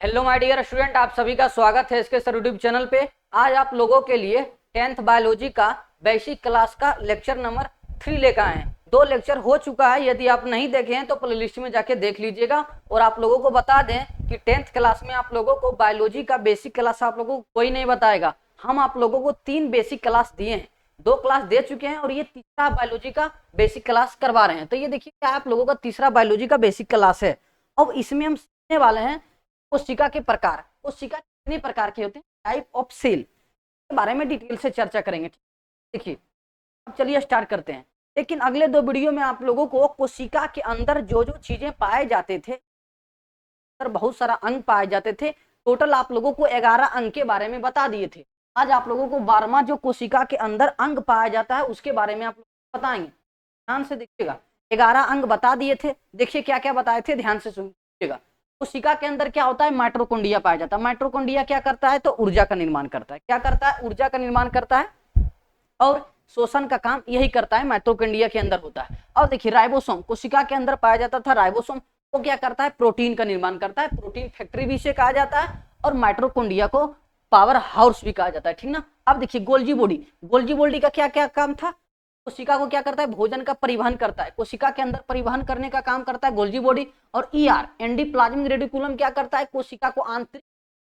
Hello my dear student, आप सभी का स्वागत है इसके सर यूट्यूब चैनल पे। आज आप लोगों के लिए 10th बायोलॉजी का बेसिक क्लास का लेक्चर नंबर 3 लेकर आए हैं। 2 लेक्चर हो चुका है, यदि आप नहीं देखे हैं तो प्लेलिस्ट में जाके देख लीजिएगा। और आप लोगों को बता दें कि 10th क्लास में आप लोगों को बायोलॉजी का बेसिक क्लास आप लोगों को कोई नहीं बताएगा। हम आप लोगों को 3 बेसिक क्लास दिए हैं, 2 क्लास दे चुके हैं और ये तीसरा बायोलॉजी का बेसिक क्लास करवा रहे हैं। तो ये देखिए क्या आप लोगों का तीसरा बायोलॉजी का बेसिक क्लास है। अब इसमें हम सीखने वाले हैं कोशिका के प्रकार। कोशिका कितने प्रकार के होते हैं, टाइप ऑफ सेल के बारे में डिटेल से चर्चा करेंगे। देखिए अब चलिए स्टार्ट करते हैं। लेकिन अगले 2 वीडियो में आप लोगों को कोशिका के अंदर जो जो चीजें पाए जाते थे, बहुत सारा अंग पाए जाते थे, टोटल आप लोगों को 11 अंग के बारे में बता दिए थे। आज आप लोगों को 12वां जो कोशिका के अंदर अंग पाया जाता है उसके बारे में आप लोग बताएंगे। ध्यान से देखिएगा, 11 अंग बता दिए थे। देखिए क्या क्या बताए थे, ध्यान से सुनिएगा। कोशिका के अंदर क्या होता है, माइटोकॉन्ड्रिया पाया जाता है। माइटोकॉन्ड्रिया क्या करता है, तो ऊर्जा का निर्माण करता है। क्या करता है, ऊर्जा का निर्माण करता है और शोषण का काम यही करता है, माइटोकॉन्ड्रिया के अंदर होता है। और देखिए राइबोसोम कोशिका के अंदर पाया जाता था। राइबोसोम वो क्या करता है, प्रोटीन का निर्माण करता है। प्रोटीन फैक्ट्री भी इसे कहा जाता है और माइटोकॉन्ड्रिया को पावर हाउस भी कहा जाता है, ठीक ना। अब देखिए गोल्जी बॉडी, गोल्जी बॉडी का क्या क्या काम था, कोशिका को क्या करता है, भोजन का परिवहन करता है। कोशिका के अंदर परिवहन करने का काम करता है गोल्जी बॉडी। और ईआर एंडोप्लाज्मिक रेटिकुलम क्या करता है, कोशिका को आंतरिक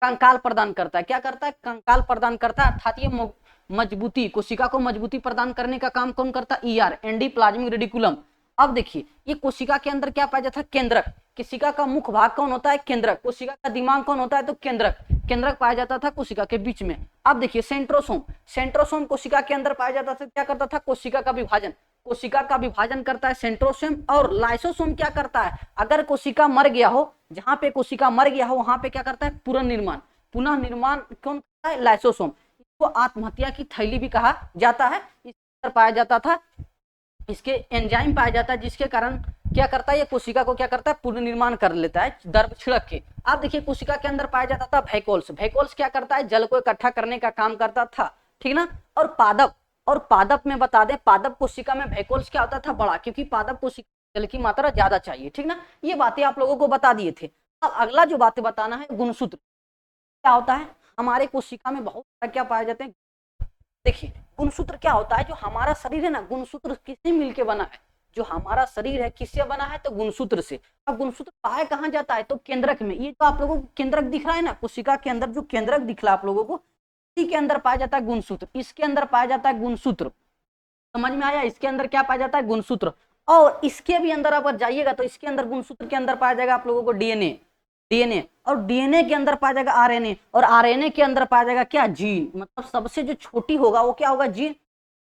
कंकाल प्रदान करता है। क्या करता है, कंकाल प्रदान करता है, अर्थात ये मजबूती, कोशिका को मजबूती प्रदान करने का काम कौन करता है, ईआर एंडोप्लाज्मिक रेटिकुलम। अब देखिए ये कोशिका के अंदर क्या पाया जाता है, केंद्रक। कोशिका का मुख्य भाग कौन होता है, केंद्रक। कोशिका का दिमाग कौन होता है, तो केंद्रक। केंद्रक पाया जाता था कोशिका के बीच में। अब देखिए सेंट्रोसोम, सेंट्रोसोम कोशिका के अंदर पाया जाता था। क्या करता था, कोशिका का विभाजन, कोशिका का विभाजन करता है सेंट्रोसोम। और लाइसोसोम क्या करता है, अगर कोशिका मर गया हो, जहां पे कोशिका मर गया हो वहां पे क्या करता है, पुनर्निर्माण। पुनः निर्माण कौन करता है, लाइसोसोम। इसको आत्महत्या की थैली भी कहा जाता है। इसके अंदर पाया जाता था, इसके एंजाइम पाया जाता है जिसके कारण क्या करता है, ये कोशिका को क्या करता है, पुनर्निर्माण कर लेता है दर्भ छिड़क के। आप देखिए कोशिका के अंदर पाया जाता था वैकोल्स। वैकोल्स क्या करता है, जल को इकट्ठा करने का काम करता था, ठीक ना। और पादप, और पादप में बता दें, पादप कोशिका में वैकोल्स क्या होता था, बड़ा, क्योंकि पादप कोशिका जल की मात्रा ज्यादा चाहिए, ठीक ना। ये बातें आप लोगों को बता दिए थे। अब अगला जो बातें बताना है, गुणसूत्र क्या होता है। हमारे कोशिका में बहुत सारा क्या पाए जाते हैं, देखिए गुणसूत्र क्या होता है, जो हमारा शरीर है ना, गुणसूत्र किससे मिलके बना है, जो हमारा शरीर है किससे बना है, तो गुणसूत्र से। अब गुणसूत्र पाया कहाँ जाता है, तो केंद्रक में। ये जो आप लोगों को केंद्रक दिख रहा है ना, कोशिका के अंदर जो केंद्रक दिख रहा है आप लोगों को, इसी के अंदर पाया जाता है गुणसूत्र। इसके अंदर पाया जाता है गुणसूत्र, समझ में आया। इसके अंदर क्या पाया जाता है, गुणसूत्र। और इसके भी अंदर अगर जाइएगा तो इसके अंदर गुणसूत्र के अंदर पाया जाएगा आप लोगों को डीएनए, डीएनए। और डीएनए के अंदर पाया जाएगा आरएनए, और आरएनए के अंदर पाया जाएगा क्या, जीन। मतलब सबसे जो छोटी होगा वो क्या होगा, जीन।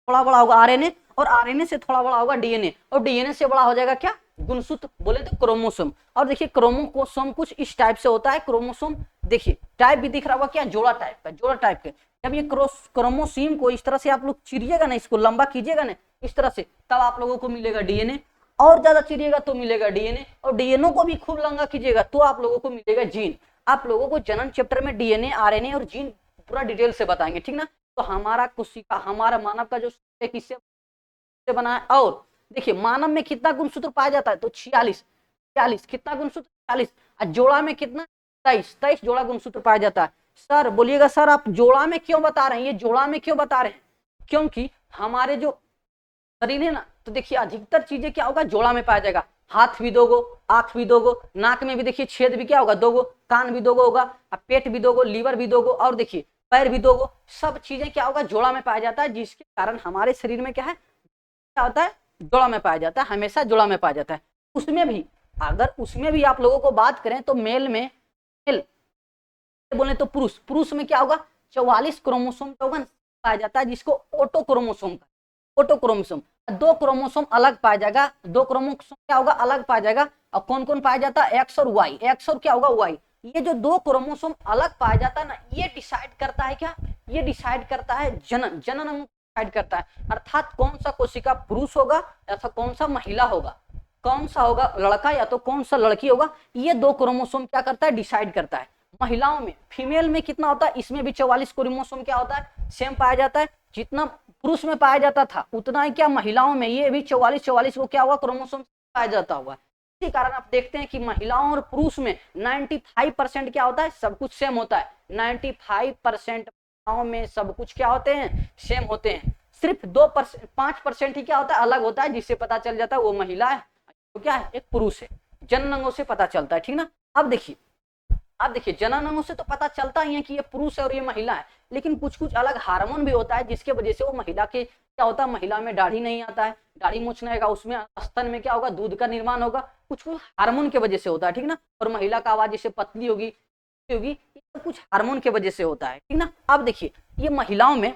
थोड़ा बड़ा होगा आरएनए, और आरएनए से थोड़ा बड़ा होगा डीएनए, और डीएनए से बड़ा हो जाएगा क्या, गुणसूत्र, बोले तो क्रोमोसोम। और देखिए क्रोमोसोम कुछ इस टाइप से होता है। क्रोमोसोम देखिए टाइप भी दिख रहा होगा क्या, जोड़ा टाइप का, जोड़ा टाइप के। जब ये क्रोमोसोम को इस तरह से आप लोग चिरिएगा ना, इसको लंबा कीजिएगा ना इस तरह से, तब आप लोगों को मिलेगा डीएनए। और ज्यादा चिरिएगा तो मिलेगा डीएनए, और डीएनए को भी खूब लंबा कीजिएगा तो आप लोगों को मिलेगा जीन। आप लोगों को जनन चैप्टर में डीएनए, आरएनए और जीन पूरा डिटेल से बताएंगे, ठीक ना। तो हमारा कोशिका, हमारा मानव का जो किससे बना है। और देखिए मानव में कितना गुणसूत्र पाया जाता है, तो 46, 46 कितना गुणसूत्र, 46। और जोड़ा में कितना, 23, 23 जोड़ा गुणसूत्र पाया जाता है। सर बोलिएगा, सर आप जोड़ा में क्यों बता रहे हैं, ये जोड़ा में क्यों बता रहे हैं, क्योंकि हमारे जो शरीर है ना, तो देखिए अधिकतर चीजें क्या होगा, जोड़ा में पाया जाएगा। हाथ भी दोगो, आंख भी दोगो, नाक में भी देखिए छेद भी क्या होगा, दोगो, कान भी दोगो होगा, पेट भी दोगो, लीवर भी दोगो, और देखिए पैर भी दोगो। सब चीजें क्या होगा, जोड़ा में पाया जाता है, जिसके कारण हमारे शरीर में क्या है, क्या होता है, जोड़ा में पाया जाता है, हमेशा जोड़ा में पाया जाता है। उसमें भी, अगर उसमें भी आप लोगों को बात करें तो मेल में, मेल बोले तो पुरुष, पुरुष में क्या होगा, 44 क्रोमोसोम का पाया जाता है, जिसको auto chromosome, auto chromosome. 2 chromosome अलग पाया जाएगा, 2 क्रोमोसोम क्या होगा, अलग पाया जाएगा। और कौन कौन पाया जाता है, एक्स और वाई, एक्स और क्या होगा, वाई। ये जो 2 क्रोमोसोम अलग पाया जाता है ना, ये डिसाइड करता है क्या, ये डिसाइड करता है जनन, जनन अंग डिसाइड करता है, अर्थात कौन सा कोशिका पुरुष होगा या तो कौन सा महिला होगा, कौन सा होगा लड़का या तो कौन सा लड़की होगा। ये 2 क्रोमोसोम क्या करता है, डिसाइड करता है। महिलाओं में, फीमेल में कितना होता है, इसमें भी 44 क्रोमोसोम क्या होता है, सेम पाया जाता है। जितना पुरुष में पाया जाता था उतना ही क्या महिलाओं में, ये भी 44 44 को क्या हुआ, क्रोमोसोम पाया जाता हुआ। इसी कारण आप देखते हैं कि महिलाओं और पुरुष में 95% क्या होता है, सब कुछ सेम होता है। 95% महिलाओं में सब कुछ क्या होते हैं, सेम होते हैं। सिर्फ 5% ही क्या होता है, अलग होता है, जिससे पता चल जाता है वो महिला है, तो क्या है, एक पुरुष है। जनन अंगों से पता चलता है, ठीक ना। अब देखिए जनन अंगों से तो पता चलता ही है कि ये पुरुष है और ये महिला है, लेकिन कुछ कुछ अलग हार्मोन भी होता है जिसके वजह से वो महिला के क्या होता है, महिला में दाढ़ी नहीं आता है, दाढ़ी मूछ नहीं आएगा, उसमें स्तन में क्या होगा, दूध का निर्माण होगा, कुछ कुछ हार्मोन की वजह से होता है, ठीक ना। और महिला का आवाज जैसे पतली होगी ये सब कुछ हार्मोन की वजह से होता है, ठीक ना। अब देखिए ये महिलाओं में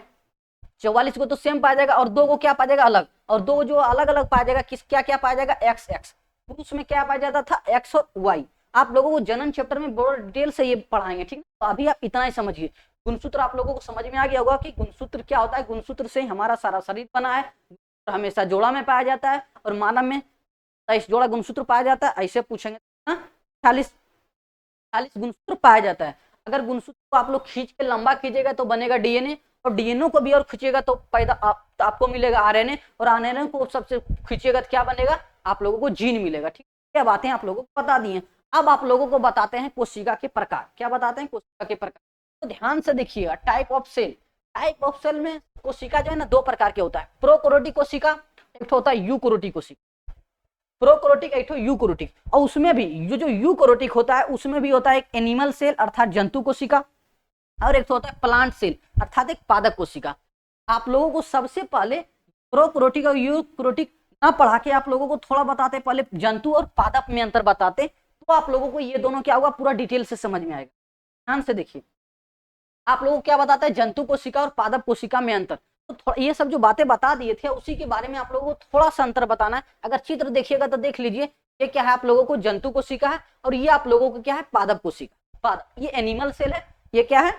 44 को तो सेम पाया जाएगा और 2 को क्या पाया जाएगा, अलग, और 2 जो अलग अलग पाया जाएगा, किस क्या क्या पाया जाएगा, एक्स एक्स। पुरुष में क्या पाया जाता था, एक्स और वाई। आप लोगों को जनन चैप्टर में बहुत डिटेल से ये पढ़ाएंगे, ठीक है। तो अभी आप इतना ही समझिए। गुणसूत्र आप लोगों को समझ में आ गया होगा कि गुणसूत्र क्या होता है। गुणसूत्र से हमारा सारा शरीर बना है, हमेशा जोड़ा में पाया जाता है और मानव में 23 जोड़ा गुणसूत्र पाया जाता है। ऐसे पूछेंगे 40 गुणसूत्र पाया जाता है। अगर गुणसूत्र को आप लोग खींच के लंबा कीजिएगा तो बनेगा डीएनए, और डीएनए को भी और खींचेगा तो आपको मिलेगा आरएनए, और आरएनए को सबसे खींचेगा तो क्या बनेगा, आप लोगों को जीन मिलेगा, ठीक। क्या बातें आप लोगों को बता दी हैं। अब आप लोगों को बताते हैं कोशिका के प्रकार। क्या बताते हैं, कोशिका के प्रकार। तो ध्यान से देखिएगा, type of cell. Type of cell में कोशिका जो है ना 2 प्रकार के होता है। प्रोकैरियोटिक कोशिका, एक होता है यूकैरियोटिक कोशिका। प्रोकैरियोटिक, एक यूकैरियोटिक। और उसमें भी जो यूकैरियोटिक होता है उसमें भी होता है एक एनिमल सेल अर्थात जंतु कोशिका, और एक होता है प्लांट सेल अर्थात एक पादप कोशिका। आप लोगों को सबसे पहले प्रोकैरियोटिक और यूकैरियोटिक ना पढ़ा के आप लोगों को थोड़ा बताते, पहले जंतु और पादप में अंतर बताते, तो आप लोगों को ये दोनों क्या होगा, पूरा डिटेल से समझ में आएगा। ध्यान से देखिए, आप लोगों को क्या बताता है, जंतु कोशिका और पादप कोशिका में अंतर। तो ये सब जो बातें बता दिए थे उसी के बारे में आप लोगों को थोड़ा सा अंतर बताना है। अगर चित्र देखिएगा तो देख लीजिए, ये क्या है, आप लोगों को जंतु कोशिका है, और ये आप लोगों को क्या है, पादप कोशिका। पादप ये एनिमल सेल है, ये क्या है,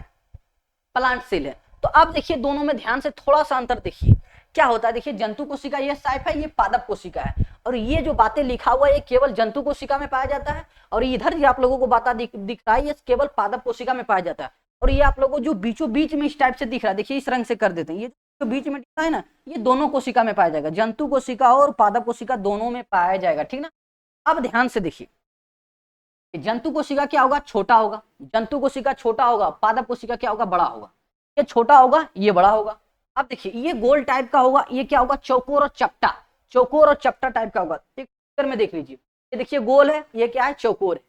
प्लांट सेल है। तो अब देखिए दोनों में ध्यान से थोड़ा सा अंतर देखिए क्या होता है। देखिए जंतु कोशिका ये साइफ है, ये पादप कोशिका है, और ये जो बातें लिखा हुआ है ये केवल जंतु कोशिका में पाया जाता है, और इधर जो आप लोगों को बात दिख रहा है ये केवल पादप कोशिका में पाया जाता है। और ये आप लोगों को जो बीचों बीच में इस टाइप से दिख रहा है, देखिए इस रंग से कर देते हैं, ये जो बीच में दिखता है ना, ये दोनों कोशिका में पाया जाएगा, जंतु कोशिका और पादप कोशिका दोनों में पाया जाएगा, ठीक ना। अब ध्यान से देखिए, जंतु कोशिका क्या होगा, छोटा होगा, जंतु कोशिका छोटा होगा, पादप कोशिका क्या होगा, बड़ा होगा। ये छोटा होगा, ये बड़ा होगा। अब देखिए ये गोल टाइप का होगा, ये क्या होगा, चौकोर और चपटा, चौकोर और चपटा टाइप का होगा। एक पिक्चर में देख लीजिए, ये देखिए गोल है, ये क्या है, चौकोर है।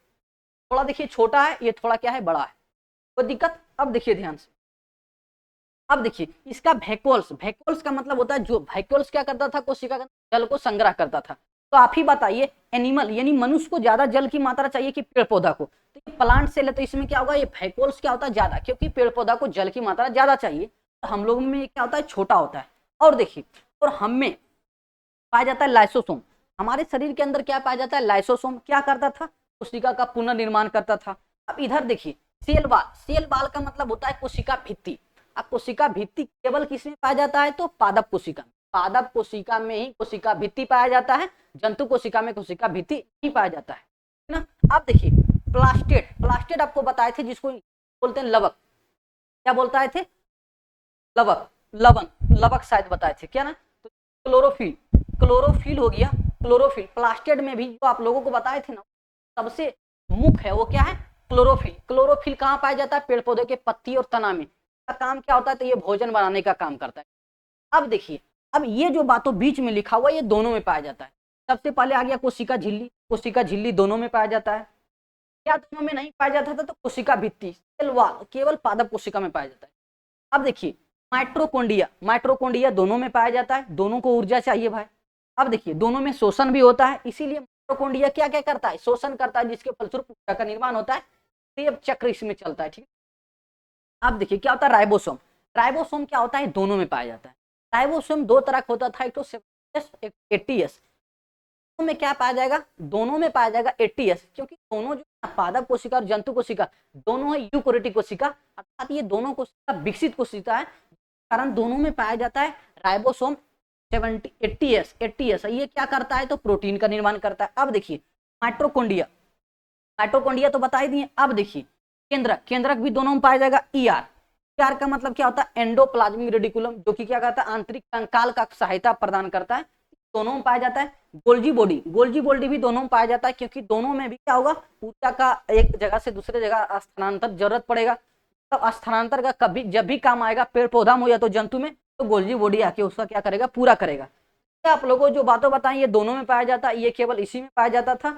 थोड़ा देखिए छोटा है, ये थोड़ा क्या है, बड़ा है। कोई दिक्कत। अब देखिए ध्यान से, अब देखिए इसका वैक्यूल्स, वैक्यूल्स का मतलब होता है, जो वैक्यूल्स क्या करता था, कोशिका का जल को संग्रह करता था। तो आप ही बताइए, एनिमल यानी मनुष्य को ज्यादा जल की मात्रा चाहिए कि पेड़ पौधा को, तो ये प्लांट सेल है, तो इसमें क्या होगा, ये वैक्यूल्स क्या होता है, ज्यादा, क्योंकि पेड़ पौधा को जल की मात्रा ज्यादा चाहिए, तो हम लोगों में क्या होता है, छोटा होता है। और देखिए, और हम में पाया जाता है लाइसोसोम। हमारे शरीर के अंदर क्या पाया जाता है, लाइसोसोम क्या करता था, कोशिका का पुनर्निर्माण करता था। अब इधर देखिए सेल बाल, सेल बाल का मतलब होता है कोशिका भित्ति। अब कोशिका भित्ति केवल किसमें पाया जाता है, तो पादप कोशिका में, पादप कोशिका में ही कोशिका भित्ति पाया जाता है, जंतु कोशिका में कोशिका भित्ति नहीं पाया जाता है ना। अब देखिए प्लास्टेड, प्लास्टेड आपको बताए थे जिसको बोलते हैं लवक, क्या बोलता थे, लवक, लवण, लवक शायद बताए थे क्या ना। तो क्लोरोफिल, क्लोरोफिल हो गया, क्लोरोफिल। प्लास्टेड में भी जो आप लोगों को बताए थे ना, सबसे मुख्य है वो क्या है, क्लोरोफिल। क्लोरोफिल कहाँ पाया जाता है, पेड़ पौधे के पत्ती और तना में। का काम क्या होता है, तो ये भोजन बनाने का काम करता है। अब देखिए, अब ये जो बातों बीच में लिखा हुआ है ये दोनों में पाया जाता है। सबसे पहले आ गया कोशिका झिल्ली, कोशिका झिल्ली दोनों में पाया जाता है। क्या दोनों में नहीं पाया जाता था, तो कोशिका भित्ति, सेल वॉल केवल पादप कोशिका में पाया जाता है। अब देखिए माइट्रोकोन्ड्रिया, माइट्रोकोन्ड्रिया दोनों में पाया जाता है, दोनों को ऊर्जा चाहिए भाई। अब देखिए दोनों में शोषण भी होता है, इसीलिए माइट्रोकोन्ड्रिया क्या क्या करता है, शोषण करता है, जिसके फलस्वरूप ऊर्जा का निर्माण होता है। सेब चक्र इसमें चलता है, ठीक। अब देखिए क्या होता है, राइबोसोम। राइबोसोम क्या होता है, दोनों में पाया जाता है। राइबोसोम 2 तरह का होता था, एक तो 70S एक 80S। में क्या पाया जाएगा, दोनों में पाया जाएगा 80S, क्योंकि दोनों जो पादप कोशिका और जंतु कोशिका दोनों है यूकैरियोटिक कोशिका, अर्थात ये दोनों कोशिका विकसित कोशिका है, कारण दोनों में पाया जाता है राइबोसोम 80S। ये क्या करता है, तो प्रोटीन का निर्माण करता है। अब देखिए माइट्रोकोन्ड्रिया, माइट्रोकोन्ड्रिया तो बता ही दिए। अब देखिए केंद्रक, केंद्रक भी दोनों में पाया जाएगा। ER का मतलब क्या होता है, एंडोप्लाज्मिक रेडिकुलम, जो कि क्या करता है, आंतरिक कंकाल का सहायता प्रदान करता है। दोनों में पाया जाता है। गोल्जी बॉडी भी दोनों में पाया जाता है, क्योंकि दोनों में भी क्या होगा, ऊर्जा का एक जगह से दूसरे जगह स्थानांतर जरूरत पड़ेगा। तब स्थानांतर का कभी जब भी काम आएगा पेड़ पौधा में या तो जंतु में, तो गोल्जी बॉडी आके उसका क्या करेगा, पूरा करेगा। आप लोगों को जो बातों बताई ये दोनों में पाया जाता है, ये केवल इसी में पाया जाता था,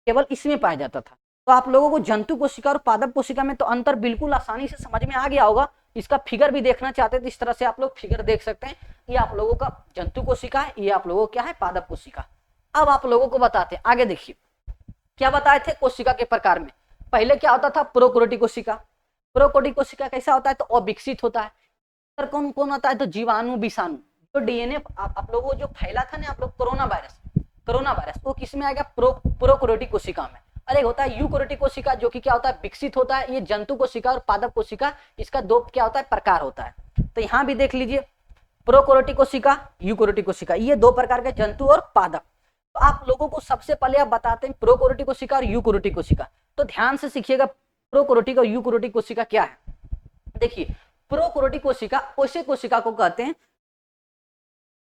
केवल इसमें पाया जाता था। तो आप लोगों को जंतु कोशिका और पादप कोशिका में तो अंतर बिल्कुल आसानी से समझ में आ गया होगा। इसका फिगर भी देखना चाहते हैं तो इस तरह से आप लोग फिगर देख सकते हैं। ये आप लोगों का जंतु कोशिका है, ये आप लोगों को क्या है, पादप कोशिका। अब आप लोगों को बताते हैं, आगे देखिए क्या बताए थे कोशिका के प्रकार में। पहले क्या होता था, प्रोकैरियोटिक कोशिका। प्रोकैरियोटिक कोशिका कैसा होता है, तो अविकसित होता है। कौन कौन होता है, तो जीवाणु विषाणु। तो डीएनए आप लोगों को जो फैला था ना आप लोग कोरोना वायरस, वो किस में आएगा, प्रोकैरियोटिक कोशिका में। और एक होता है यूकैरियोटिक कोशिका, जो कि क्या होता है, विकसित होता है। ये जंतु कोशिका और पादप कोशिका, इसका दो क्या होता है, प्रकार होता है। तो यहाँ भी देख लीजिए, प्रोकैरियोटिक कोशिका, यूकैरियोटिक कोशिका, ये दो प्रकार के जंतु और पादप। तो आप लोगों को सबसे पहले आप बताते हैं प्रोकैरियोटिक कोशिका और यूकैरियोटिक कोशिका। तो ध्यान से सीखिएगा प्रोकैरियोटिक और यूकैरियोटिक कोशिका क्या है। देखिए, प्रोकैरियोटिक कोशिका ऐसे कोशिका को कहते हैं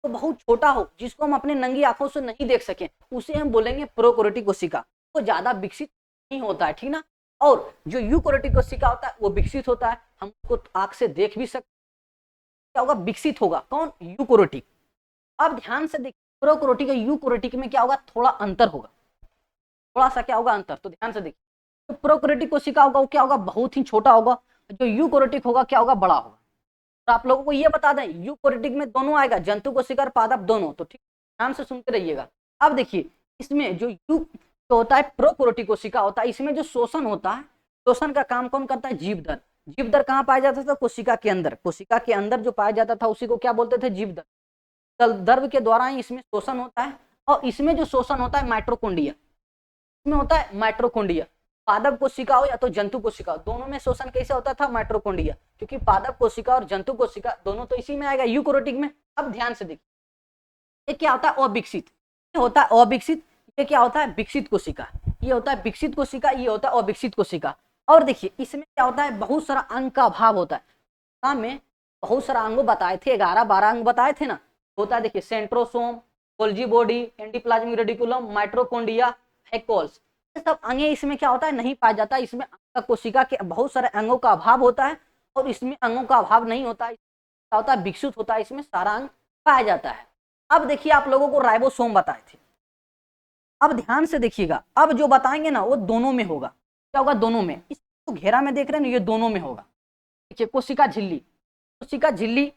तो बहुत छोटा हो, जिसको हम अपने नंगी आंखों से नहीं देख सके, उसे हम बोलेंगे प्रोकैरियोटिक कोशिका। वो ज्यादा विकसित नहीं होता है, ठीक ना। और जो यूकैरियोटिक कोशिका होता है वो विकसित होता है, हम उसको आंख से देख भी सकते। क्या होगा, विकसित होगा, कौन, यूकैरियोटिक। अब ध्यान से देखिए, प्रोकैरियोटिक और यूकैरियोटिक में क्या होगा, थोड़ा अंतर होगा, थोड़ा सा क्या होगा, अंतर। तो ध्यान से देखिए, तो प्रोकैरियोटिक कोशिका होगा वो क्या होगा, बहुत ही छोटा होगा। जो यूकैरियोटिक होगा क्या होगा, बड़ा होगा। तो आप लोगों को ये बता दें, यूकैरियोटिक में दोनों आएगा, जंतु कोशिका और पादप दोनों। तो ठीक ध्यान से सुनते रहिएगा। अब देखिए, इसमें जो तो होता है प्रोकैरियोटिक कोशिका होता है, इसमें जो शोषण होता है, शोषण का काम कौन करता है, जीवदर। जीवदर कहाँ पाया जाता था, कोशिका के अंदर। कोशिका के अंदर जो पाया जाता था उसी को क्या बोलते थे, जीवदर। द्रव्य के द्वारा ही इसमें शोषण होता है। और इसमें जो शोषण होता है माइटोकॉन्ड्रिया, इसमें होता है माइटोकॉन्ड्रिया। पादप कोशिका हो या तो जंतु कोशिका, दोनों में शोषण कैसे होता था, माइटोकॉन्ड्रिया। क्योंकि पादप कोशिका और जंतु कोशिका दोनों तो इसी में आएगा, यूकैरियोटिक में। अब ध्यान से देखिए, ये क्या होता है, अविकसित। ये होता है अविकसित, ये क्या होता है, विकसित कोशिका। ये होता है विकसित कोशिका, ये होता है अविकसित कोशिका। और देखिए, इसमें क्या होता है, बहुत सारा अंग का अभाव होता है। काम में बहुत सारा अंग बताए थे, 11-12 अंग बताए थे ना। होता है देखिए, centrosome, Golgi body, endoplasmic reticulum, mitochondria, हेकोल्स, ये सब अंग इसमें क्या होता है, नहीं पाया जाता। इसमें कोशिका के बहुत सारे अंगों का अभाव होता है, और इसमें अंगों का अभाव नहीं होता है, क्या होता है, विकसित होता है, इसमें सारा अंग पाया जाता है। अब देखिए, आप लोगों को राइबोसोम बताए थे। अब ध्यान से देखिएगा, अब जो बताएंगे ना वो दोनों में होगा। क्या होगा, दोनों में। इसको घेरा में देख रहे हैं ना, ये दोनों में होगा। देखिए, कोशिका झिल्ली, कोशिका झिल्ली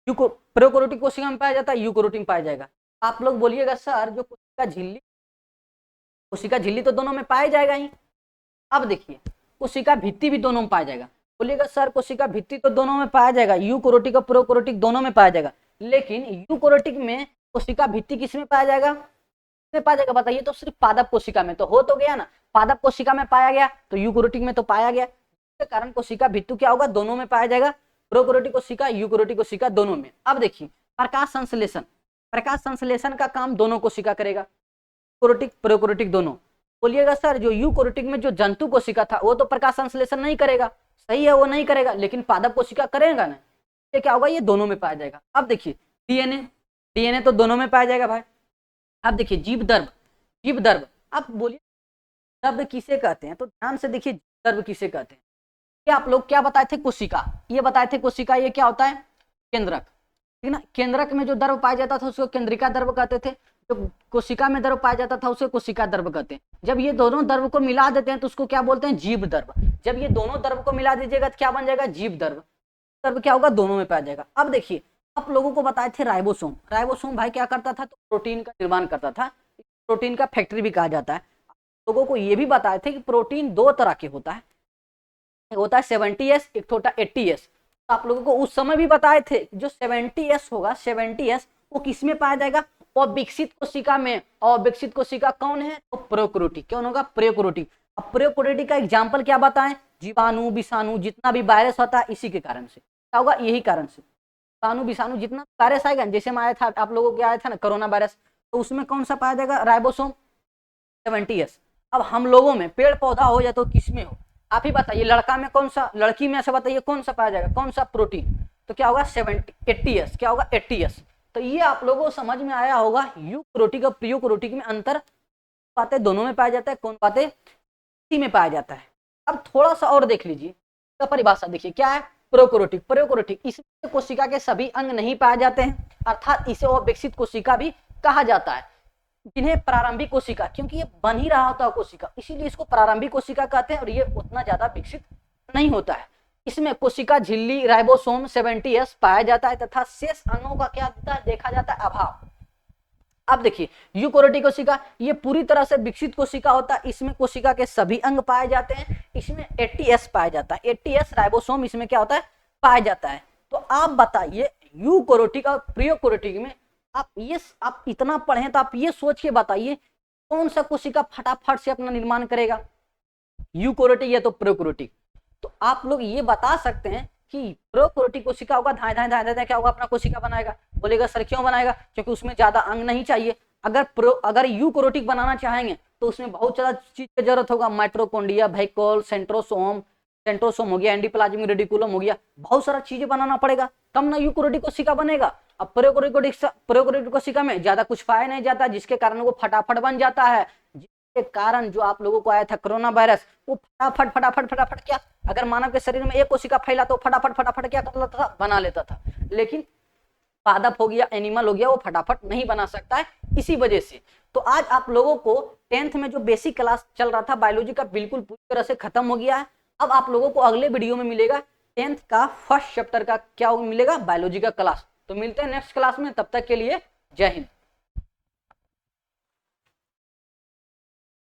प्रोकैरियोटिक कोशिका में पाया जाता है, यूकैरियोटिक में पाया जाएगा। आप लोग बोलिएगा सर, जो कोशिका झिल्ली तो दोनों में पाया जाएगा ही। अब देखिए, कोशिका भित्ति भी दोनों में पाया जाएगा। बोलिएगा सर, कोशिका भित्ति तो दोनों में पाया जाएगा, यूकैरियोटिक और प्रोकैरियोटिक दोनों में पाया जाएगा। लेकिन यूकैरियोटिक में कोशिका भित्ति किस में पाया जाएगा, पाया जाएगा, बताइए। तो सिर्फ पादप कोशिका में। तो हो तो गया ना, पादप कोशिका में पाया गया तो यूकैरियोटिक में तो पाया गया। इसके कारण कोशिका भित्ति क्या होगा, दोनों में पाया जाएगा, प्रोकैरियोटिक कोशिका, यूकैरियोटिक कोशिका दोनों में। अब देखिए, प्रकाश संश्लेषण, प्रकाश संश्लेषण का काम दोनों कोशिका करेगा, यूकैरियोटिक प्रोकैरियोटिक दोनों। बोलिएगा सर, जो यूकैरियोटिक में जो जंतु कोशिका था वो तो प्रकाश संश्लेषण नहीं करेगा, सही है, वो नहीं करेगा, लेकिन पादप कोशिका करेगा ना। ये क्या होगा, ये दोनों में पाया जाएगा। अब देखिए, डीएनए तो दोनों में पाया जाएगा भाई। अब देखिए, जीव द्रव्य, अब बोलिए द्रव्य किसे कहते हैं, तो ध्यान से देखिए, द्रव्य किसे कहते हैं। ये आप लोग क्या बताए थे, कोशिका, ये बताए थे कोशिका, ये क्या होता है, केंद्रक, ठीक ना। केंद्रक में जो द्रव्य पाया जाता था उसको केंद्रिका द्रव्य कहते थे। जो कोशिका में द्रव्य पाया जाता था उसे कोशिका द्रव्य कहते हैं। जब ये दोनों द्रव्य को मिला देते हैं तो उसको क्या बोलते हैं, जीव द्रव्य। जब ये दोनों द्रव्य को मिला दीजिएगा तो क्या बन जाएगा, जीव द्रव्य। द्रव्य क्या होगा, दोनों में पाया जाएगा। अब देखिए, आप लोगों को बताए थे राइबोसोम। राइबोसोम भाई क्या करता था, तो प्रोटीन का निर्माण करता था, प्रोटीन का फैक्ट्री भी कहा जाता है। लोगों को ये भी बताए थे कि प्रोटीन दो तरह के होता है, एक होता है 70S, एक होता है 80S। तो आप लोगों को उस समय भी बताए थे, जो 70S होगा, 70S वो किस में पाया जाएगा, और विकसित कोशिका में। और विकसित कोशिका कौन है, तो प्रोकैरियोटिक। कौन होगा, प्रोकैरियोटिक। अब प्रोकैरियोटिक का एग्जाम्पल क्या बताएं, जीवाणु विषाणु, जितना भी वायरस होता है इसी के कारण से क्या होगा, यही कारण से जीवाणु विषाणु जितना वायरस आएगा, जैसे में आया था आप लोगों को आया था ना कोरोना वायरस, तो उसमें कौन सा पाया जाएगा, राइबोसोम 70S। अब हम लोगों में पेड़ पौधा हो या तो किसमें हो, आप ही बताइए, लड़का में कौन सा, लड़की में ऐसा बताइए कौन सा पाया जाएगा, कौन सा प्रोटीन, तो क्या होगा 80S, क्या होगा 80S। तो ये आप लोगों को समझ में आया होगा यूकैरियोटिक और प्रोकैरियोटिक में अंतर बातें दोनों में पाया जाता है, कौन बातें इसी में पाया जाता है। अब थोड़ा सा और देख लीजिए, इसका परिभाषा देखिए क्या है। प्रोकैरियोटिक, प्रोकैरियोटिक इसमें कोशिका के सभी अंग नहीं पाए जाते हैं, अर्थात इसे अविकसित कोशिका भी कहा जाता है, जिन्हें प्रारंभिक कोशिका, क्योंकि ये बन ही रहा होता है कोशिका, इसीलिए इसको प्रारंभिक कोशिका कहते हैं और ये उतना ज्यादा विकसित नहीं होता है। इसमें कोशिका झिल्ली, राइबोसोम, 70S पाया जाता है तथा शेष अंगों का क्या देखा जाता है, अभाव। अब देखिए यूकैरियोटिक कोशिका ये पूरी तरह से विकसित कोशिका होता है, इसमें कोशिका के सभी अंग पाए जाते हैं, इसमें 80S पाया जाता है, 80S राइबोसोम इसमें क्या होता है, पाया जाता है। तो आप बताइए यूकैरियोटिक और प्रोकैरियोटिक में आप इतना पढ़े तो आप ये सोच के बताइए कौन सा कोशिका फटाफट से अपना निर्माण करेगा, यूकैरियोटिक या तो प्रोकैरियोटिक। तो आप लोग ये बता सकते हैं कि प्रोकैरियोटिक कोशिका होगा धाए धाए धाए धाए क्या होगा, अपना कोशिका बनाएगा। बोलेगा सर क्यों बनाएगा, क्योंकि उसमें ज्यादा अंग नहीं चाहिए। अगर यूकैरियोटिक बनाना चाहेंगे तो उसमें बहुत ज्यादा चीज की जरूरत होगा, माइटोकॉन्ड्रिया, वैक्यूल, सेंट्रोसोम हो गया, एंडोप्लाज्मिक रेटिकुलम हो गया, बहुत सारा चीजें बनाना पड़ेगा तब ना यूकैरियोटिक कोशिका बनेगा। अब प्रोकैरियोटिक कोशिका में ज्यादा कुछ पाया नहीं जाता, जिसके कारण वो फटाफट बन जाता है, जिसके कारण जो आप लोगों को आया था कोरोना वायरस, वो फटाफट क्या, अगर मानव के शरीर में एक कोशिका फैला तो फटाफट क्या कर लेता था, बना लेता था। लेकिन पादप हो गया, एनिमल हो गया, वो फटाफट नहीं बना सकता है, इसी वजह से। तो आज आप लोगों को 10th में जो बेसिक क्लास चल रहा था बायोलॉजी का, बिल्कुल पूरी तरह से खत्म हो गया है। अब आप लोगों को अगले वीडियो में मिलेगा 10th का फर्स्ट चैप्टर का क्या मिलेगा, बायोलॉजी का क्लास। तो मिलते हैं नेक्स्ट क्लास में, तब तक के लिए जय हिंद।